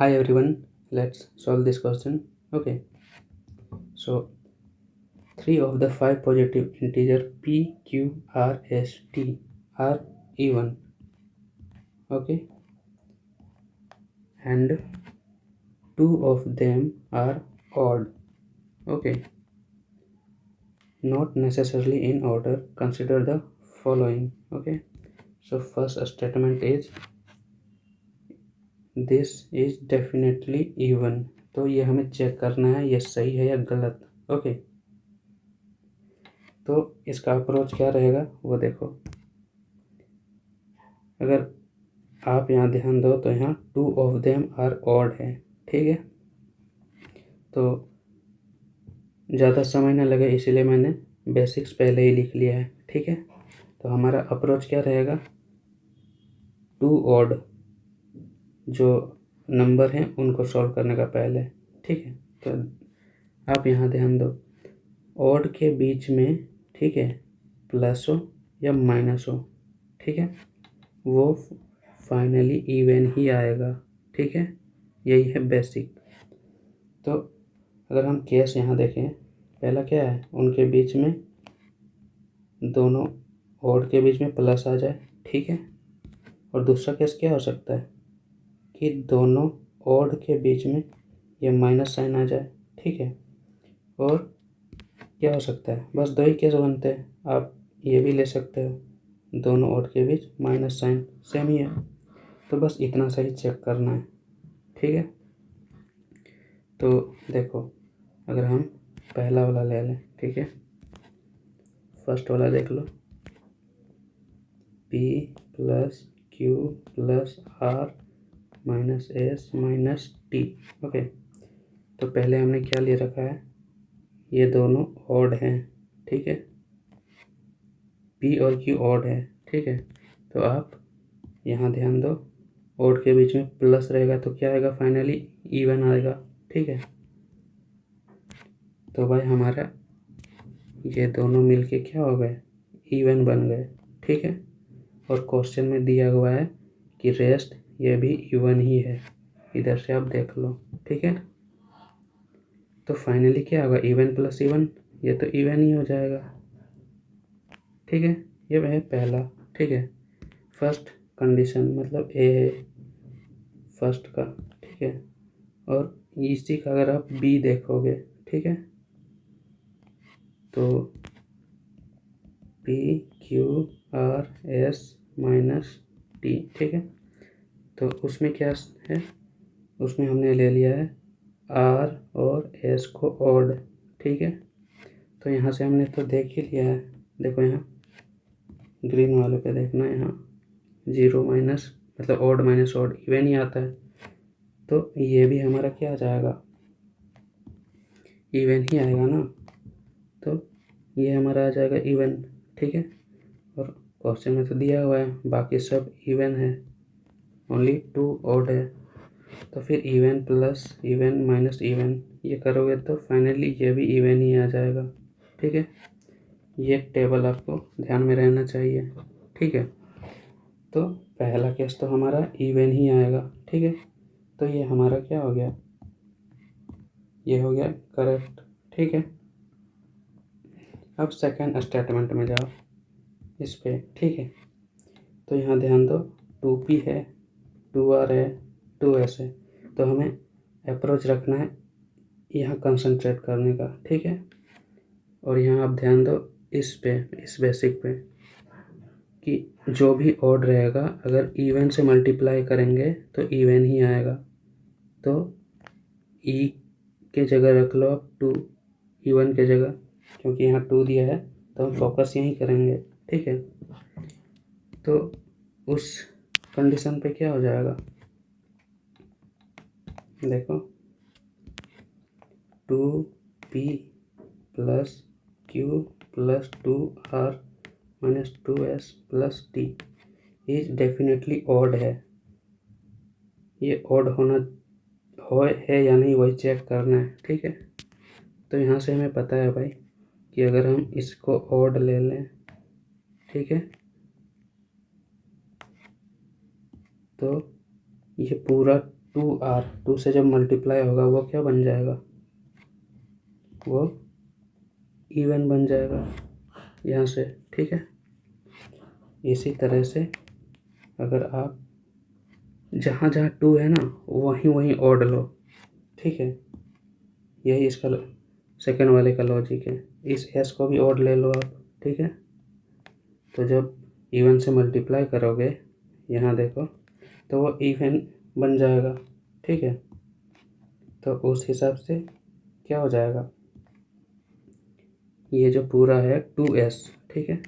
Hi everyone, let's solve this question. Okay, so 3 of the 5 positive integer p, q, r, s, t are even. Okay, and 2 of them are odd. Okay, not necessarily in order. Consider the following. Okay, so first statement is this is definitely even. तो ये हमें check करना है ये सही है या गलत. ओके, तो इसका अप्रोच क्या रहेगा वो देखो. अगर आप यहाँ ध्यान दो तो यहाँ 2 ऑफ देम आर ऑड है. ठीक है, तो ज़्यादा समय ना लगे इसीलिए मैंने बेसिक्स पहले ही लिख लिया है. ठीक है, तो हमारा अप्रोच क्या रहेगा, 2 ऑड जो नंबर हैं उनको सॉल्व करने का पहले. ठीक है, तो आप यहाँ ध्यान दो, ऑड के बीच में, ठीक है, प्लस हो या माइनस हो, ठीक है, वो फाइनली इवन ही आएगा. ठीक है, यही है बेसिक. तो अगर हम केस यहाँ देखें, पहला क्या है, उनके बीच में दोनों ऑड के बीच में प्लस आ जाए. ठीक है, और दूसरा केस क्या हो सकता है कि दोनों ऑड के बीच में ये माइनस साइन आ जाए. ठीक है, और क्या हो सकता है, बस 2 ही केस बनते हैं. आप ये भी ले सकते हो, दोनों ऑड के बीच माइनस साइन सेम ही है. तो बस इतना सही चेक करना है. ठीक है, तो देखो अगर हम पहला वाला ले लें, ठीक है, फर्स्ट वाला देख लो, p plus Q plus R minus S minus T. Okay, तो पहले हमने क्या ले रखा है, ये दोनों ऑड हैं. ठीक है, p और q ऑड है. ठीक है, तो आप यहाँ ध्यान दो, ऑड के बीच में प्लस रहेगा तो क्या आएगा, फाइनली इवन आएगा. ठीक है, तो भाई हमारा ये दोनों मिलके क्या हो गए, इवन बन गए. ठीक है, और क्वेश्चन में दिया हुआ है कि रेस्ट ये भी इवन ही है, इधर से आप देख लो. ठीक है, तो फाइनली क्या होगा, इवन प्लस इवन, ये तो इवन ही हो जाएगा. ठीक है, ये है पहला. ठीक है, फर्स्ट कंडीशन मतलब ए है फर्स्ट का. ठीक है, और इसी का अगर आप बी देखोगे, ठीक है, तो P Q R S minus T. ठीक है, तो उसमें क्या है, उसमें हमने ले लिया है आर और एस को ऑड. ठीक है, तो यहाँ से हमने तो देख ही लिया है. देखो यहाँ ग्रीन वाले पे देखना, यहाँ 0 माइनस मतलब odd minus odd even he आता है. तो ये भी हमारा क्या आ जाएगा, इवन ही आएगा ना. तो ये हमारा आ जाएगा इवन. ठीक है, और क्वेश्चन में तो दिया हुआ है बाकी सब इवन है, ओनली 2 ऑड है. तो फिर even plus even minus even ये करोगे तो फाइनली ये भी इवन ही आ जाएगा. ठीक है, ये टेबल आपको ध्यान में रहना चाहिए. ठीक है, तो पहला केस तो हमारा इवन ही आएगा. ठीक है, तो ये हमारा क्या हो गया, ये हो गया करेक्ट. ठीक है, अब सेकंड स्टेटमेंट में जाओ इस पे. ठीक है, तो यहाँ ध्यान दो, 2p है, 2r है, 2s है. तो हमें अप्रोच रखना है यहाँ कंसंट्रेट करने का. ठीक है, और यहाँ आप ध्यान दो इस पे, इस बेसिक पे, कि जो भी ऑड रहेगा अगर इवन से मल्टीप्लाई करेंगे तो इवन ही आएगा. तो ई के जगह रख लो आप 2 इवन के जगह, क्योंकि यहाँ 2 दिया है तो हम फोकस यहीं करेंगे. ठीक है, तो उस कंडीशन पे क्या हो जाएगा, देखो 2p plus q plus 2r minus 2s plus t is definitely odd है. ये ऑड होना है या नहीं वही चेक करना है. ठीक है, तो यहाँ से हमें पता है भाई कि अगर हम इसको ऑड ले लें, ठीक है, तो ये पूरा टू से जब मल्टीप्लाई होगा वो क्या बन जाएगा, वो इवन बन जाएगा यहाँ से, ठीक है। इसी तरह से अगर आप जहाँ जहाँ 2 है ना वहीं वहीं ऑड लो, ठीक है। यही इसका सेकंड वाले का लॉजिक है। इस एस को भी ऑड ले लो आप, ठीक है। तो जब इवन से मल्टीप्लाई करोगे यहाँ देखो तो वो इवन बन जाएगा, ठीक है। तो उस हिसाब से क्या हो जाएगा, ये जो पूरा है 2s, ठीक है,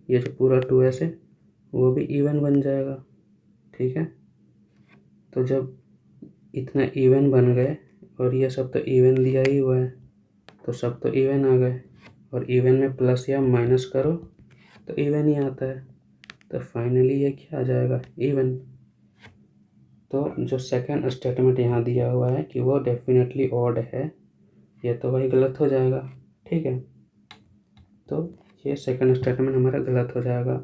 ये जो पूरा 2s है वो भी इवन बन जाएगा, ठीक है। तो जब इतना इवन बन गए और ये सब तो इवन दिया ही हुआ है तो सब तो इवन आ गए, और इवन में प्लस या माइनस करो तो इवन ही आता है। तो फाइनली ये क्या आ जाएगा, इवन। तो जो सेकंड स्टेटमेंट यहाँ दिया हुआ है कि वो डेफिनेटली ऑड है, ये तो भाई गलत हो जाएगा, ठीक है। तो ये सेकंड स्टेटमेंट हमारा गलत हो जाएगा।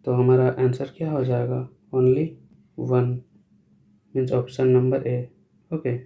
तो हमारा आंसर क्या हो जाएगा, only 1, means option number A, okay.